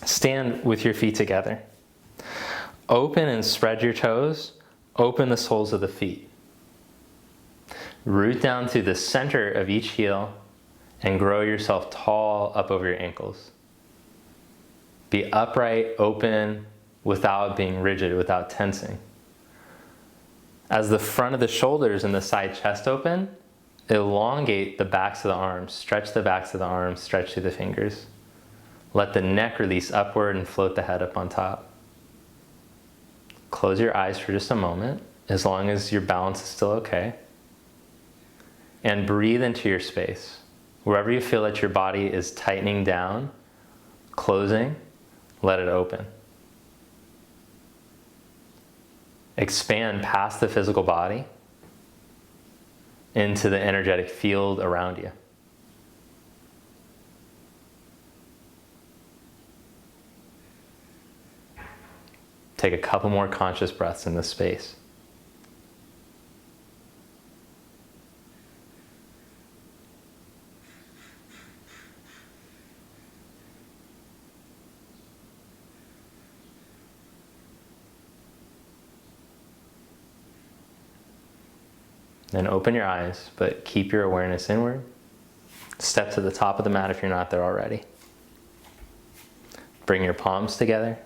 Stand with your feet together. Open and spread your toes. Open the soles of the feet. Root down through the center of each heel and grow yourself tall up over your ankles. Be upright, open, without being rigid, without tensing. As the front of the shoulders and the side chest open, elongate the backs of the arms. Stretch the backs of the arms, stretch through the fingers. Let the neck release upward and float the head up on top. Close your eyes for just a moment, as long as your balance is still okay. And breathe into your space. Wherever you feel that your body is tightening down, closing, let it open. Expand past the physical body into the energetic field around you. Take a couple more conscious breaths in this space. Then open your eyes, but keep your awareness inward. Step to the top of the mat if you're not there already. Bring your palms together.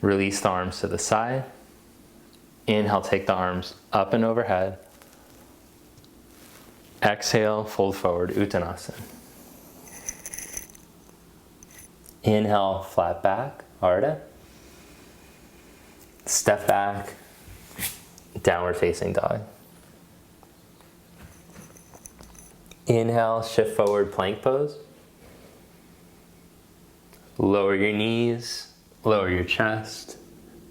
Release the arms to the side. Inhale, take the arms up and overhead. Exhale, fold forward, Uttanasana. Inhale, flat back, Ardha. Step back, downward facing dog. Inhale, shift forward, plank pose. Lower your knees, lower your chest,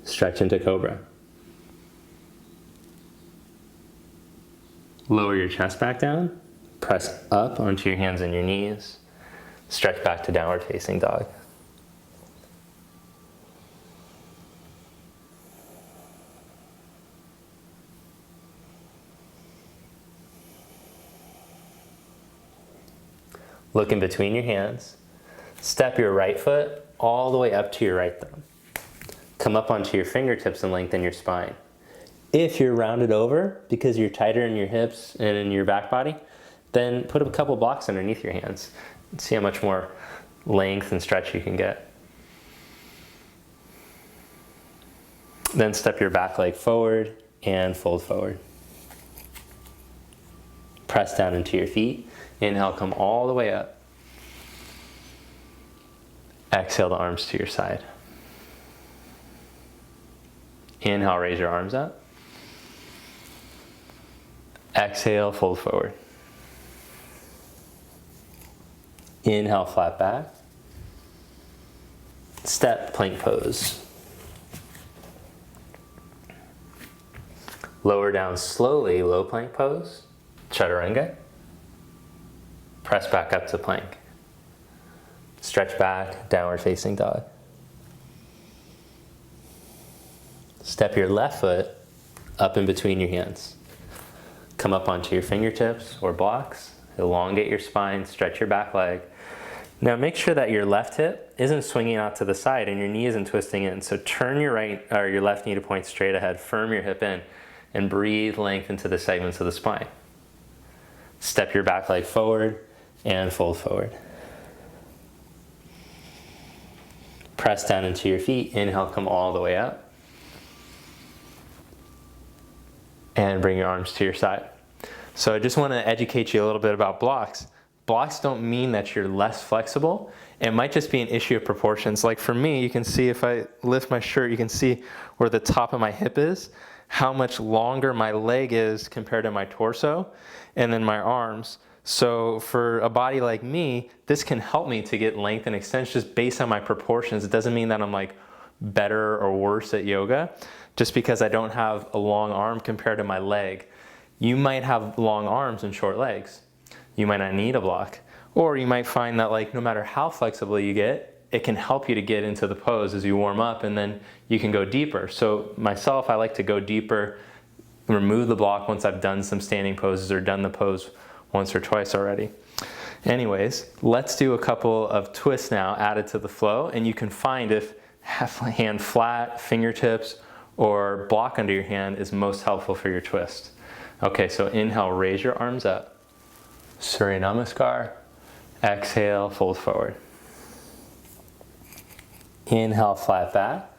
stretch into cobra. Lower your chest back down, press up onto your hands and your knees, stretch back to downward facing dog. Look in between your hands. Step your right foot all the way up to your right thumb. Come up onto your fingertips and lengthen your spine. If you're rounded over because you're tighter in your hips and in your back body, then put a couple blocks underneath your hands. See how much more length and stretch you can get. Then step your back leg forward and fold forward. Press down into your feet. Inhale, come all the way up. Exhale the arms to your side. Inhale, raise your arms up. Exhale, fold forward. Inhale, flat back. Step, plank pose. Lower down slowly, low plank pose. Chaturanga. Press back up to plank. Stretch back, downward facing dog. Step your left foot up in between your hands. Come up onto your fingertips or blocks. Elongate your spine, stretch your back leg. Now make sure that your left hip isn't swinging out to the side and your knee isn't twisting in. So turn your right or your left knee to point straight ahead, firm your hip in, and breathe length into the segments of the spine. Step your back leg forward and fold forward. Press down into your feet. Inhale, come all the way up. And bring your arms to your side. So I just want to educate you a little bit about blocks. Blocks don't mean that you're less flexible. It might just be an issue of proportions. Like for me, you can see if I lift my shirt, you can see where the top of my hip is, how much longer my leg is compared to my torso, and then my arms. So for a body like me, this can help me to get length and extension just based on my proportions. It doesn't mean that I'm like better or worse at yoga just because I don't have a long arm compared to my leg. You might have long arms and short legs. You might not need a block. Or you might find that like no matter how flexible you get, it can help you to get into the pose as you warm up and then you can go deeper. So myself, I like to go deeper, remove the block once I've done some standing poses or done the pose once or twice already. Anyways, let's do a couple of twists now added to the flow, and you can find if hand flat, fingertips, or block under your hand is most helpful for your twist. Okay, so inhale, raise your arms up. Surya Namaskar. Exhale, fold forward. Inhale, flat back.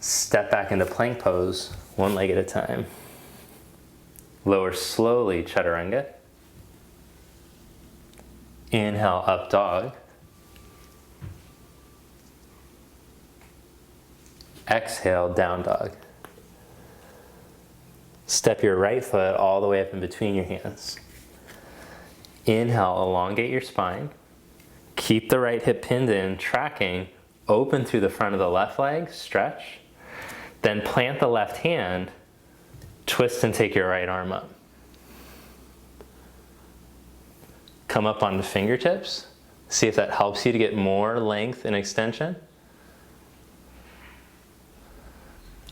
Step back into plank pose, one leg at a time. Lower slowly, chaturanga. Inhale, up dog. Exhale, down dog. Step your right foot all the way up in between your hands. Inhale, elongate your spine. Keep the right hip pinned in, tracking, open through the front of the left leg, stretch. Then plant the left hand, twist and take your right arm up. Come up onto fingertips. See if that helps you to get more length and extension.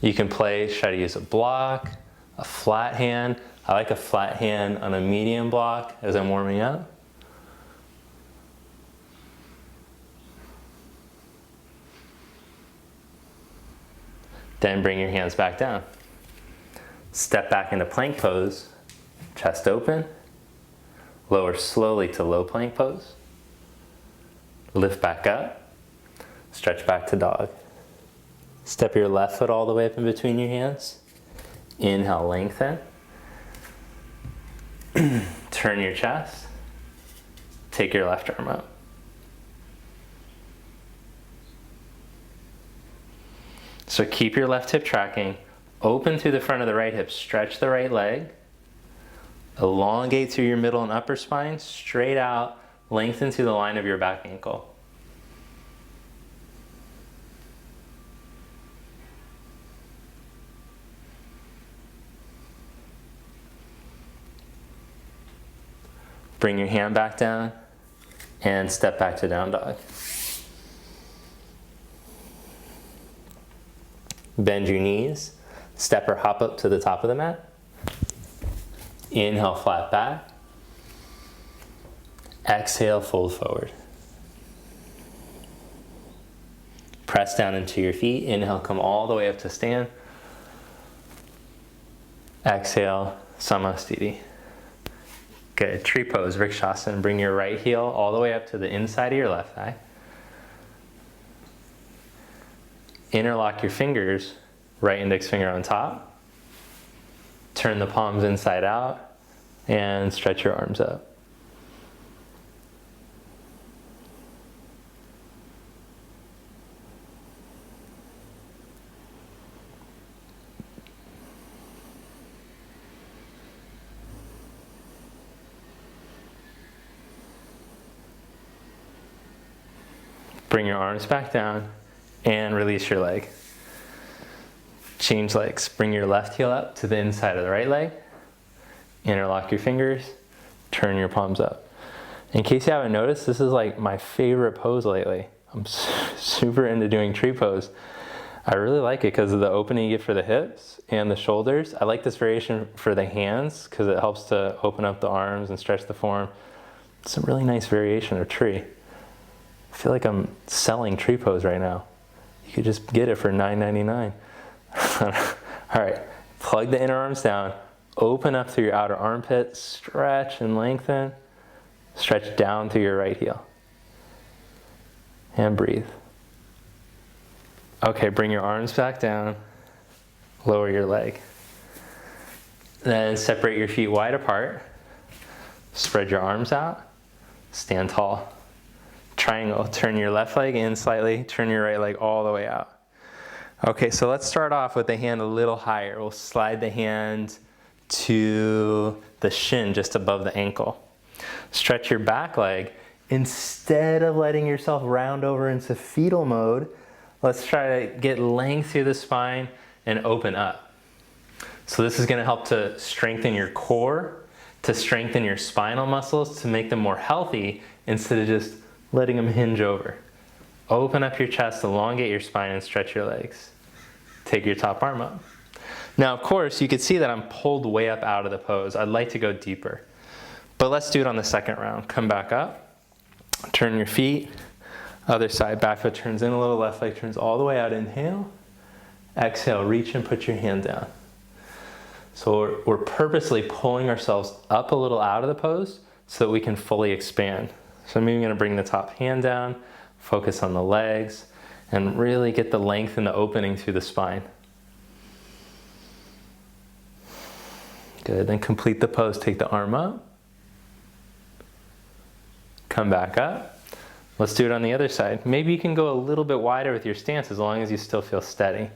You can play, try to use a block, a flat hand. I like a flat hand on a medium block as I'm warming up. Then bring your hands back down. Step back into plank pose, chest open. Lower slowly to low plank pose. Lift back up, stretch back to dog. Step your left foot all the way up in between your hands. Inhale, lengthen. Turn your chest. Take your left arm up. So keep your left hip tracking. Open through the front of the right hip. Stretch the right leg. Elongate through your middle and upper spine. Straight out. Lengthen to the line of your back ankle. Bring your hand back down and step back to down dog. Bend your knees, step or hop up to the top of the mat. Inhale, flat back. Exhale, fold forward. Press down into your feet. Inhale, come all the way up to stand. Exhale, Samastiti. Good. Tree pose, Vrikshasana. Bring your right heel all the way up to the inside of your left thigh. Interlock your fingers, right index finger on top. Turn the palms inside out and stretch your arms up. Bring your arms back down and release your leg. Change legs. Bring your left heel up to the inside of the right leg. Interlock your fingers. Turn your palms up. In case you haven't noticed, this is like my favorite pose lately. I'm super into doing tree pose. I really like it because of the opening you get for the hips and the shoulders. I like this variation for the hands because it helps to open up the arms and stretch the form. It's a really nice variation of tree. I feel like I'm selling tree pose right now. You could just get it for $9.99. All right, plug the inner arms down. Open up through your outer armpit. Stretch and lengthen. Stretch down through your right heel. And breathe. Okay, bring your arms back down. Lower your leg. Then separate your feet wide apart. Spread your arms out. Stand tall. Triangle. Turn your left leg in slightly. Turn your right leg all the way out. Okay, so let's start off with the hand a little higher. We'll slide the hand to the shin just above the ankle. Stretch your back leg. Instead of letting yourself round over into fetal mode, let's try to get length through the spine and open up. So this is going to help to strengthen your core, to strengthen your spinal muscles, to make them more healthy instead of just letting them hinge over. Open up your chest, elongate your spine, and stretch your legs. Take your top arm up. Now, of course, you can see that I'm pulled way up out of the pose. I'd like to go deeper. But let's do it on the second round. Come back up, turn your feet, other side, back foot turns in a little, left leg turns all the way out, inhale. Exhale, reach and put your hand down. So we're purposely pulling ourselves up a little out of the pose so that we can fully expand. So I'm even gonna bring the top hand down, focus on the legs, and really get the length and the opening through the spine. Good, then complete the pose, take the arm up. Come back up. Let's do it on the other side. Maybe you can go a little bit wider with your stance as long as you still feel steady.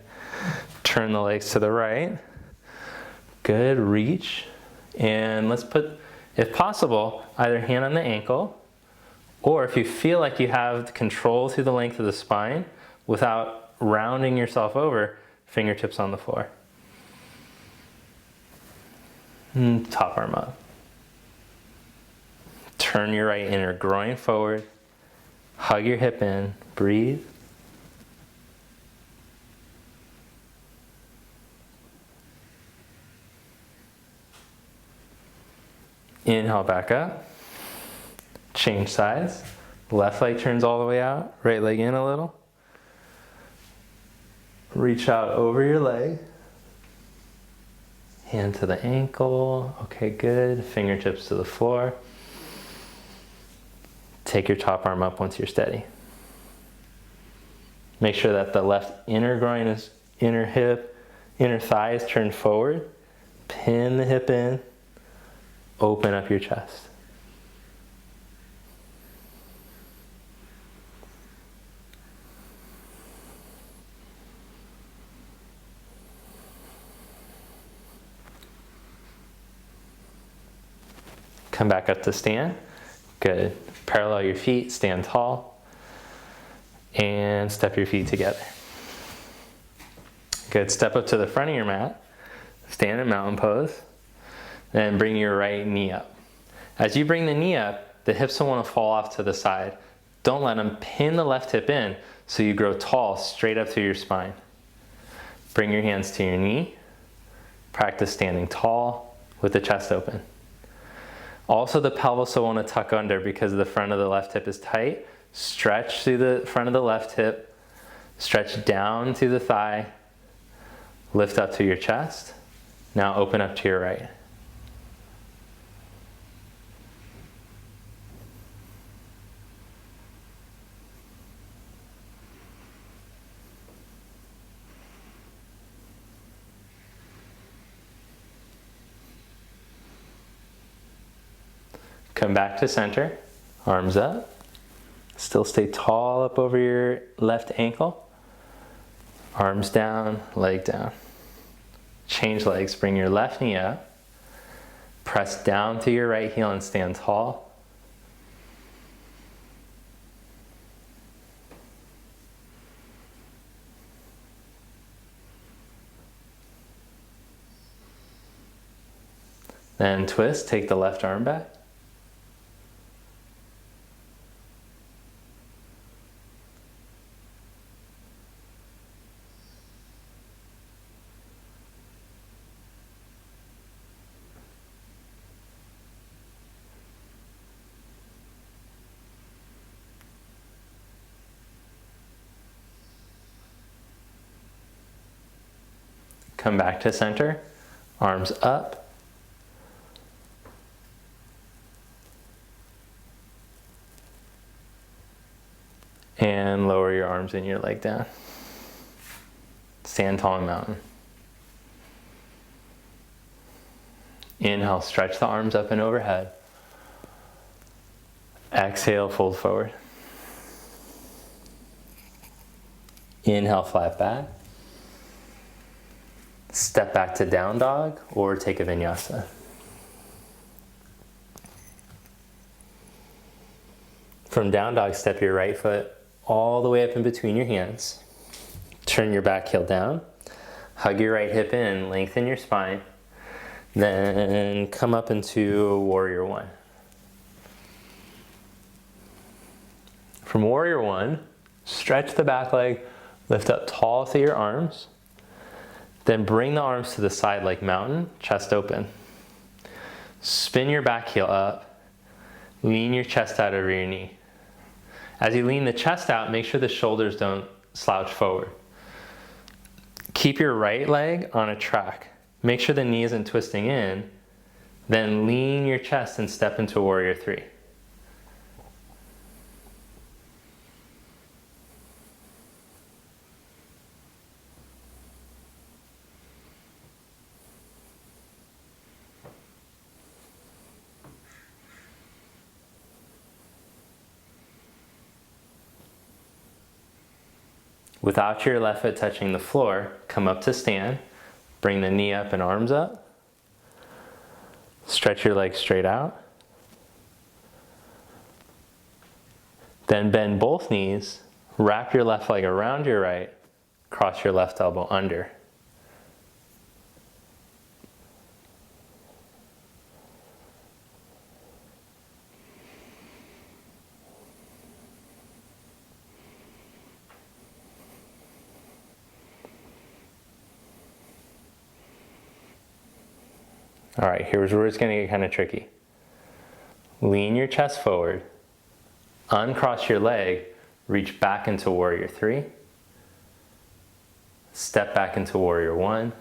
Turn the legs to the right. Good, reach. And let's put, if possible, either hand on the ankle, or if you feel like you have control through the length of the spine without rounding yourself over, fingertips on the floor. And top arm up. Turn your right inner groin forward. Hug your hip in. Breathe. Inhale back up. Change sides. Left leg turns all the way out. Right leg in a little. Reach out over your leg. Hand to the ankle. Okay, good. Fingertips to the floor. Take your top arm up once you're steady. Make sure that the left inner groin is, inner hip, inner thigh is turned forward. Pin the hip in. Open up your chest. Come back up to stand. Good. Parallel your feet, stand tall, and step your feet together. Good. Step up to the front of your mat, stand in mountain pose, then bring your right knee up. As you bring the knee up, the hips don't want to fall off to the side. Don't let them pin the left hip in so you grow tall straight up through your spine. Bring your hands to your knee. Practice standing tall with the chest open. Also, the pelvis will want to tuck under because the front of the left hip is tight. Stretch through the front of the left hip. Stretch down through the thigh. Lift up to your chest. Now open up to your right. Come back to center, arms up. Still stay tall up over your left ankle. Arms down, leg down. Change legs, bring your left knee up. Press down to your right heel and stand tall. Then twist, take the left arm back. Come back to center, arms up. And lower your arms and your leg down. Stand tall in mountain. Inhale, stretch the arms up and overhead. Exhale, fold forward. Inhale, flat back. Step back to down dog or take a vinyasa. From down dog, step your right foot all the way up in between your hands. Turn your back heel down. Hug your right hip in, lengthen your spine. Then come up into warrior one. From warrior one, stretch the back leg, lift up tall through your arms. Then bring the arms to the side like mountain, chest open. Spin your back heel up Lean your chest out over your knee. As you lean the chest out, make sure the shoulders don't slouch forward. Keep your right leg on a track. Make sure the knee isn't twisting in. Then lean your chest and step into warrior three. Without your left foot touching the floor, come up to stand. Bring the knee up and arms up. Stretch your legs straight out. Then bend both knees. Wrap your left leg around your right. Cross your left elbow under. All right, here's where it's going to get kind of tricky. Lean your chest forward, uncross your leg, reach back into warrior three, step back into warrior one,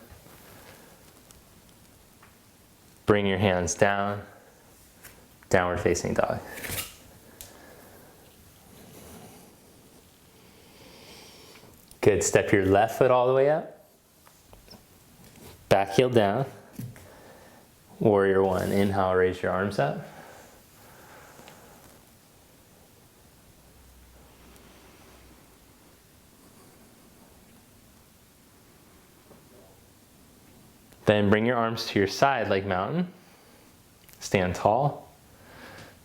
bring your hands down, downward facing dog. Good, step your left foot all the way up, back heel down. Warrior one, inhale, raise your arms up. Then bring your arms to your side like mountain. Stand tall.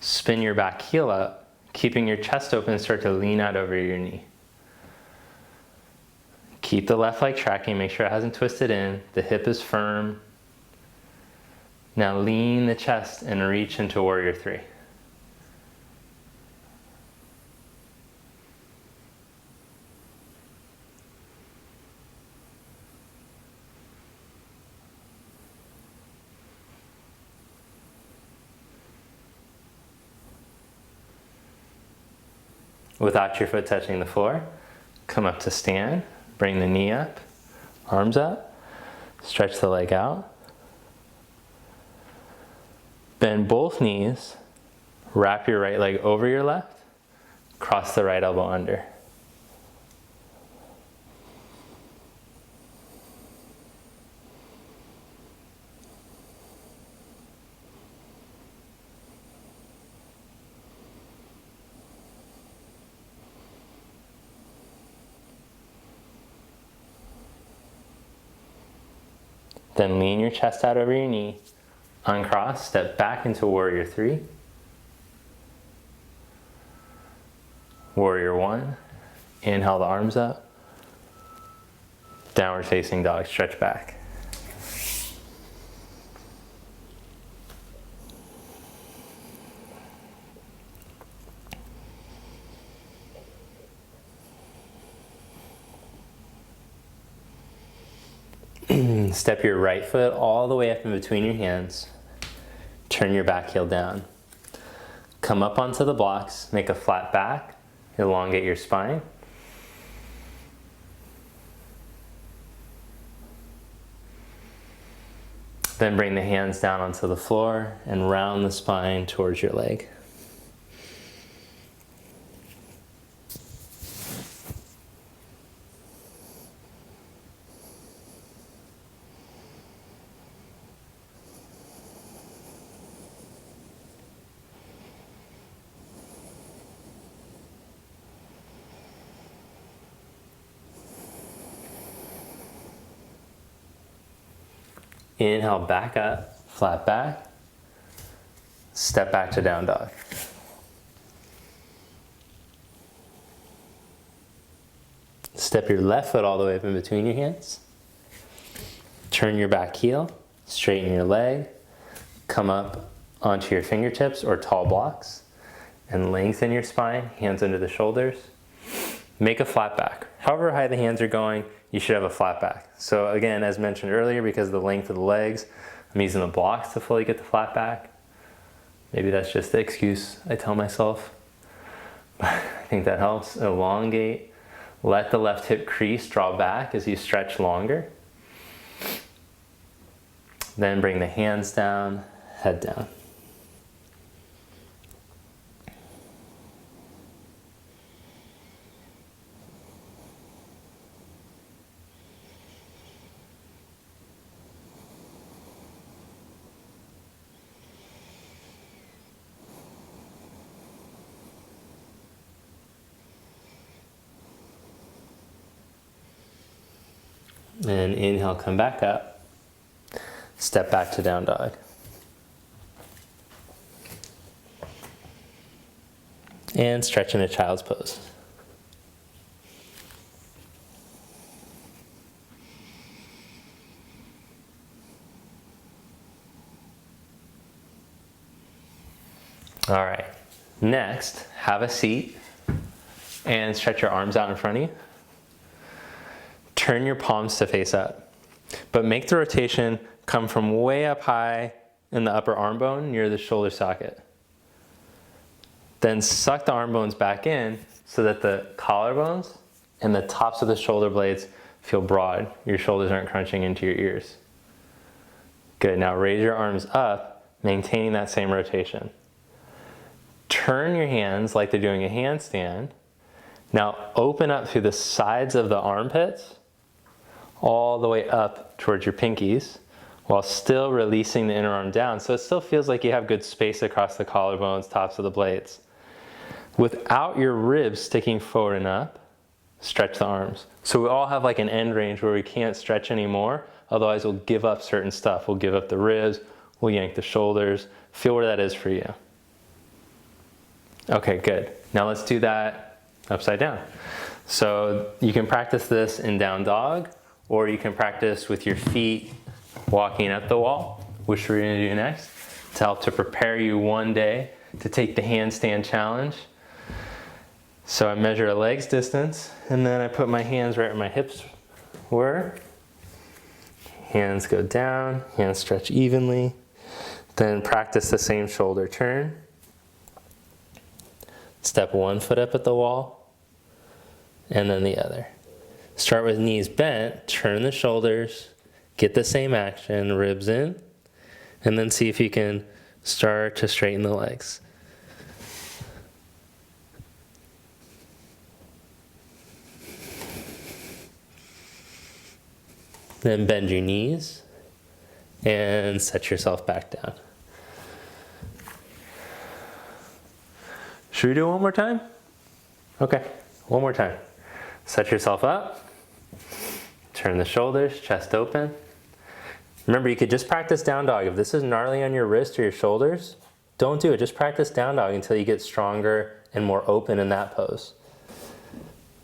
Spin your back heel up, keeping your chest open and start to lean out over your knee. Keep the left leg tracking, make sure it hasn't twisted in. The hip is firm. Now lean the chest and reach into warrior three. Without your foot touching the floor, come up to stand, bring the knee up, arms up, stretch the leg out. Bend both knees, wrap your right leg over your left, cross the right elbow under. Then lean your chest out over your knee. Uncross, step back into warrior three. Warrior one. Inhale the arms up. Downward facing dog, stretch back. Step your right foot all the way up in between your hands. Turn your back heel down. Come up onto the blocks, make a flat back, elongate your spine. Then bring the hands down onto the floor and round the spine towards your leg. Inhale, back up, flat back. Step back to down dog. Step your left foot all the way up in between your hands. Turn your back heel, straighten your leg, come up onto your fingertips or tall blocks, and lengthen your spine, hands under the shoulders. Make a flat back. However high the hands are going, you should have a flat back. So again, as mentioned earlier, because of the length of the legs, I'm using the blocks to fully get the flat back. Maybe that's just the excuse I tell myself. I think that helps. Elongate. Let the left hip crease draw back as you stretch longer. Then bring the hands down, head down. And inhale, come back up. Step back to down dog. And stretch into child's pose. All right, next, have a seat and stretch your arms out in front of you. Turn your palms to face up, but make the rotation come from way up high in the upper arm bone near the shoulder socket. Then suck the arm bones back in so that the collarbones and the tops of the shoulder blades feel broad. Your shoulders aren't crunching into your ears. Good, now raise your arms up, maintaining that same rotation. Turn your hands like they're doing a handstand. Now open up through the sides of the armpits all the way up towards your pinkies while still releasing the inner arm down. So it still feels like you have good space across the collarbones, tops of the blades. Without your ribs sticking forward and up, stretch the arms. So we all have like an end range where we can't stretch anymore, otherwise we'll give up certain stuff. We'll give up the ribs, we'll yank the shoulders. Feel where that is for you. Okay, good. Now let's do that upside down. So you can practice this in down dog, or you can practice with your feet walking up the wall, which we're gonna do next, to help to prepare you one day to take the handstand challenge. So I measure a leg's distance, and then I put my hands right where my hips were. Hands go down, hands stretch evenly. Then practice the same shoulder turn. Step one foot up at the wall, and then the other. Start with knees bent, turn the shoulders, get the same action, ribs in, and then see if you can start to straighten the legs. Then bend your knees and set yourself back down. Should we do it one more time? Okay, one more time. Set yourself up. Turn the shoulders, chest open. Remember, you could just practice down dog. If this is gnarly on your wrist or your shoulders, don't do it. Just practice down dog until you get stronger and more open in that pose.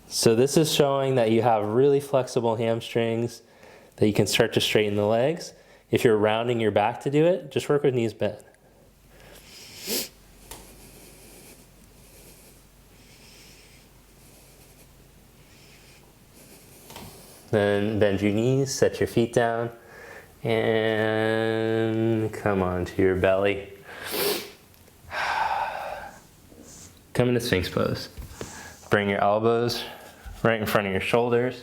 So this is showing that you have really flexible hamstrings, that you can start to straighten the legs. If you're rounding your back to do it, just work with knees bent. Then bend your knees, set your feet down, and come onto your belly. Come into Sphinx pose. Bring your elbows right in front of your shoulders.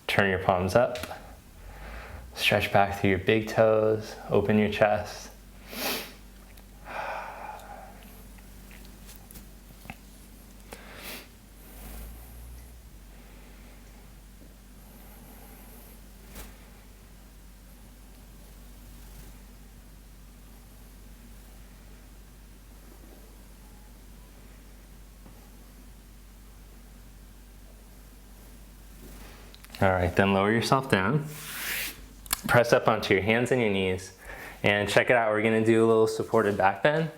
Turn your palms up. Stretch back through your big toes. Open your chest. All right, then lower yourself down. Press up onto your hands and your knees. And check it out, we're gonna do a little supported back bend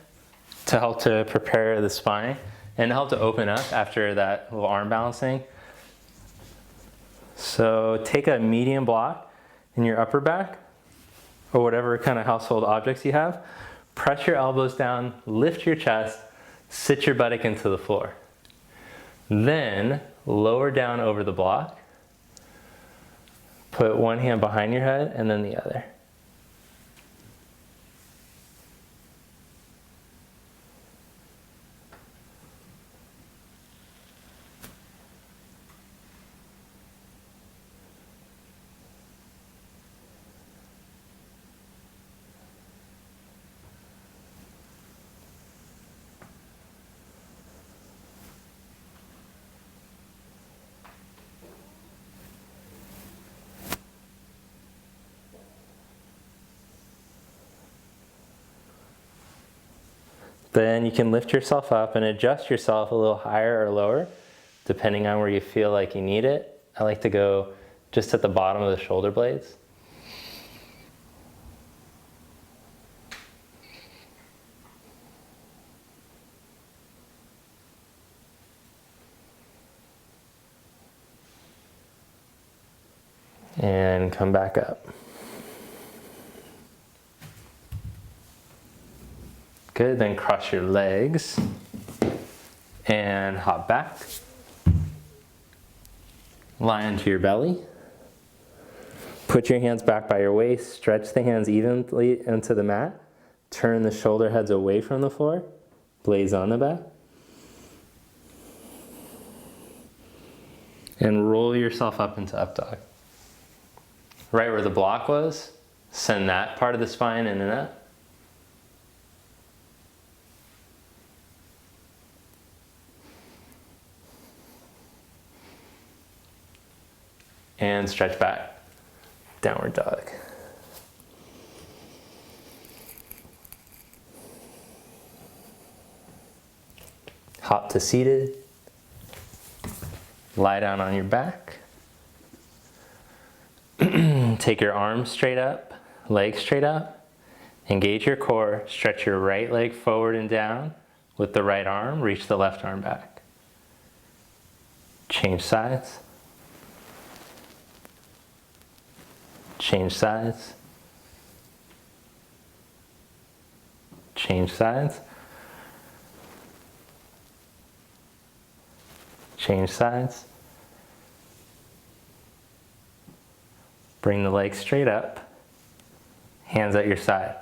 to help to prepare the spine and help to open up after that little arm balancing. So take a medium block in your upper back or whatever kind of household objects you have. Press your elbows down, lift your chest, sit your buttock into the floor. Then lower down over the block. Put one hand behind your head and then the other. Then you can lift yourself up and adjust yourself a little higher or lower, depending on where you feel like you need it. I like to go just at the bottom of the shoulder blades. And come back up. Good, then cross your legs and hop back. Lie onto your belly. Put your hands back by your waist, stretch the hands evenly into the mat. Turn the shoulder heads away from the floor, blades on the back. And roll yourself up into up dog. Right where the block was, send that part of the spine in and out. And stretch back, downward dog. Hop to seated. Lie down on your back. Take your arms straight up, legs straight up. Engage your core. Stretch your right leg forward and down with the right arm. Reach the left arm back. Change sides. Change sides. Change sides. Change sides. Bring the legs straight up, hands at your side.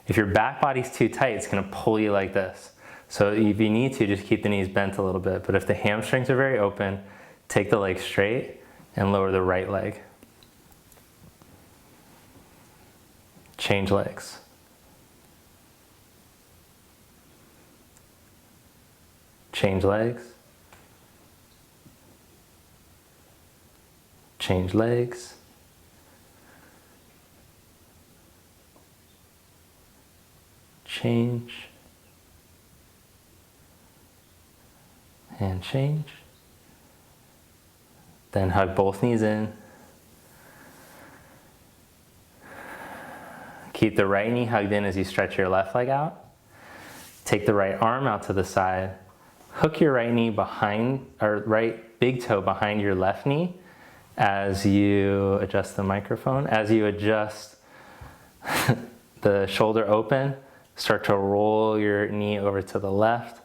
If your back body's too tight, it's gonna pull you like this. So if you need to, just keep the knees bent a little bit. But if the hamstrings are very open, take the leg straight and lower the right leg. Change legs. Change legs. Change legs. Change. And change. Then hug both knees in. Keep the right knee hugged in as you stretch your left leg out. Take the right arm out to the side. Hook your right knee behind, or right big toe behind your left knee as you adjust the microphone. As you adjust the shoulder open, start to roll your knee over to the left.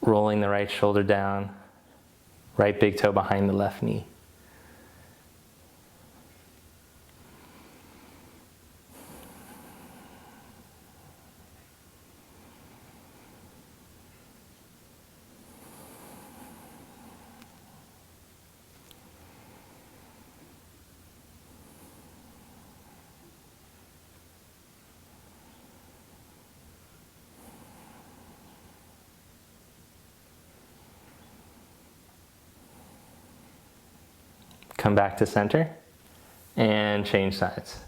Rolling the right shoulder down. Right big toe behind the left knee. Come back to center and change sides.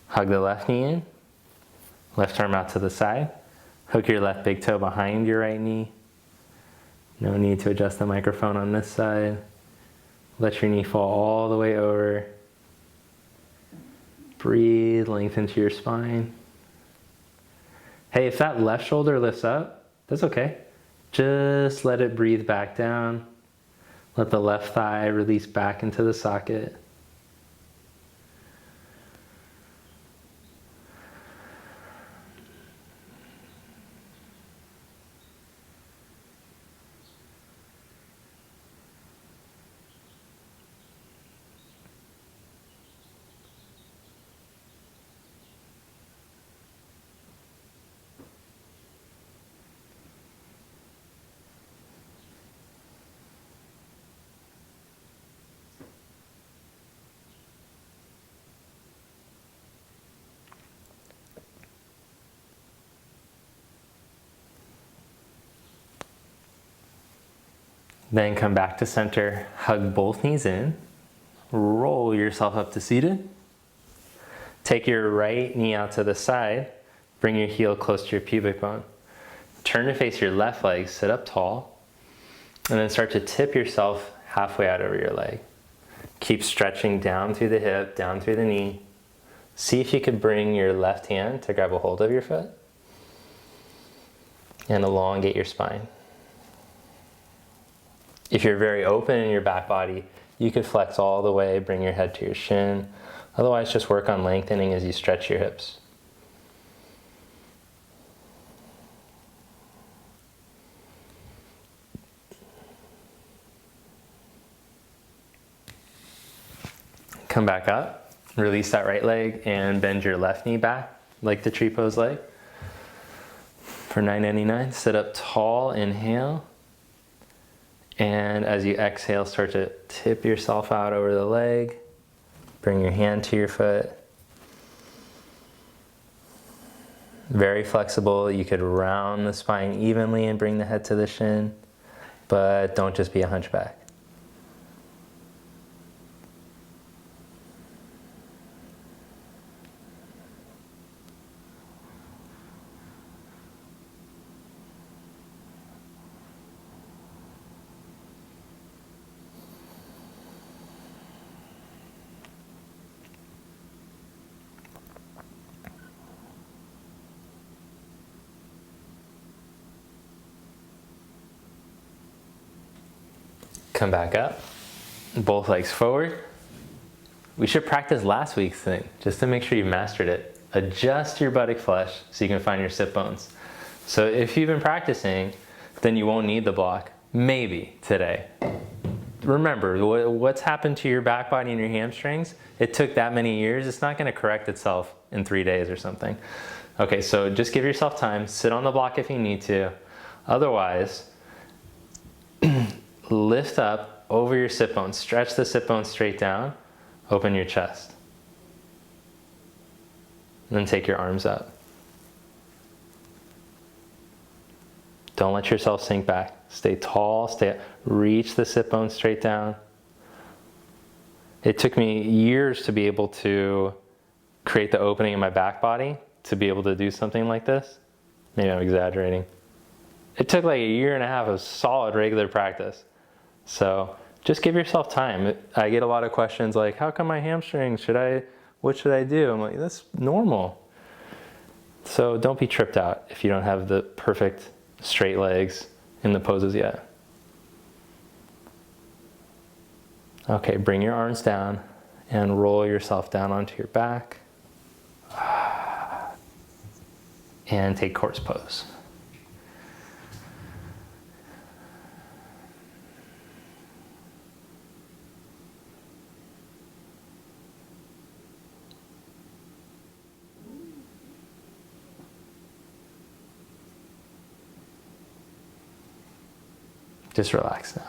Hug the left knee in, left arm out to the side. Hook your left big toe behind your right knee. No need to adjust the microphone on this side. Let your knee fall all the way over. Breathe, lengthen to your spine. Hey, if that left shoulder lifts up, that's okay. Just let it breathe back down. Let the left thigh release back into the socket. Then come back to center, hug both knees in, roll yourself up to seated. Take your right knee out to the side, Bring your heel close to your pubic bone. Turn to face your left leg, sit up tall, and then start to tip yourself halfway out over your leg. Keep stretching down through the hip, down through the knee. See if you could bring your left hand to grab a hold of your foot and elongate your spine. If you're very open in your back body, you could flex all the way, bring your head to your shin. Otherwise, just work on lengthening as you stretch your hips. Come back up, release that right leg and bend your left knee back like the tree pose leg. For 999, sit up tall, inhale. And as you exhale, start to tip yourself out over the leg. Bring your hand to your foot. Very flexible. You could round the spine evenly and bring the head to the shin, but don't just be a hunchback. Come back up, both legs forward. We should practice last week's thing just to make sure you mastered it. Adjust your buttock flesh so you can find your sit bones. So if you've been practicing, then you won't need the block, maybe today. Remember, what's happened to your back body and your hamstrings? It took that many years. It's not going to correct itself in 3 days or something. Okay, so just give yourself time. Sit on the block if you need to. Otherwise, lift up over your sit bones. Stretch the sit bones straight down. Open your chest. And then take your arms up. Don't let yourself sink back. Stay tall, reach the sit bones straight down. It took me years to be able to create the opening in my back body to be able to do something like this. Maybe I'm exaggerating. It took like 1.5 years of solid regular practice. So just give yourself time. I get a lot of questions like, how come my hamstrings? What should I do? I'm like, that's normal. So don't be tripped out if you don't have the perfect straight legs in the poses yet. Okay, bring your arms down and roll yourself down onto your back. And take horse pose. Just relax now.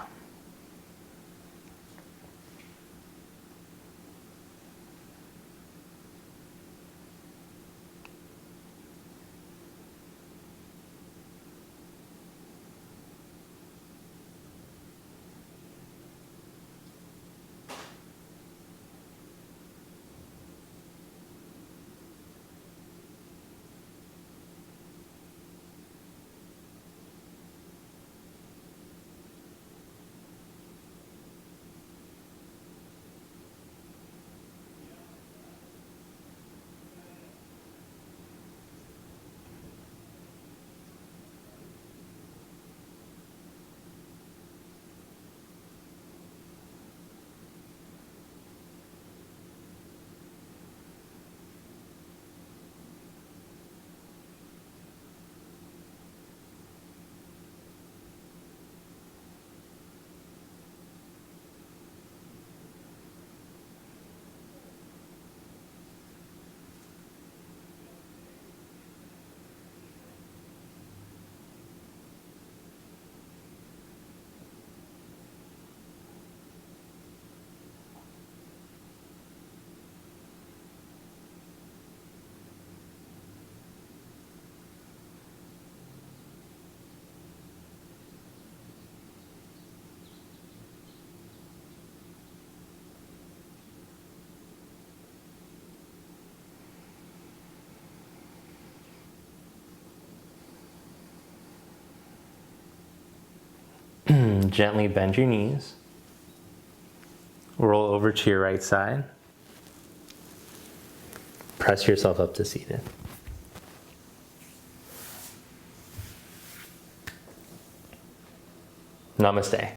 Gently bend your knees. Roll over to your right side. Press yourself up to seated. Namaste.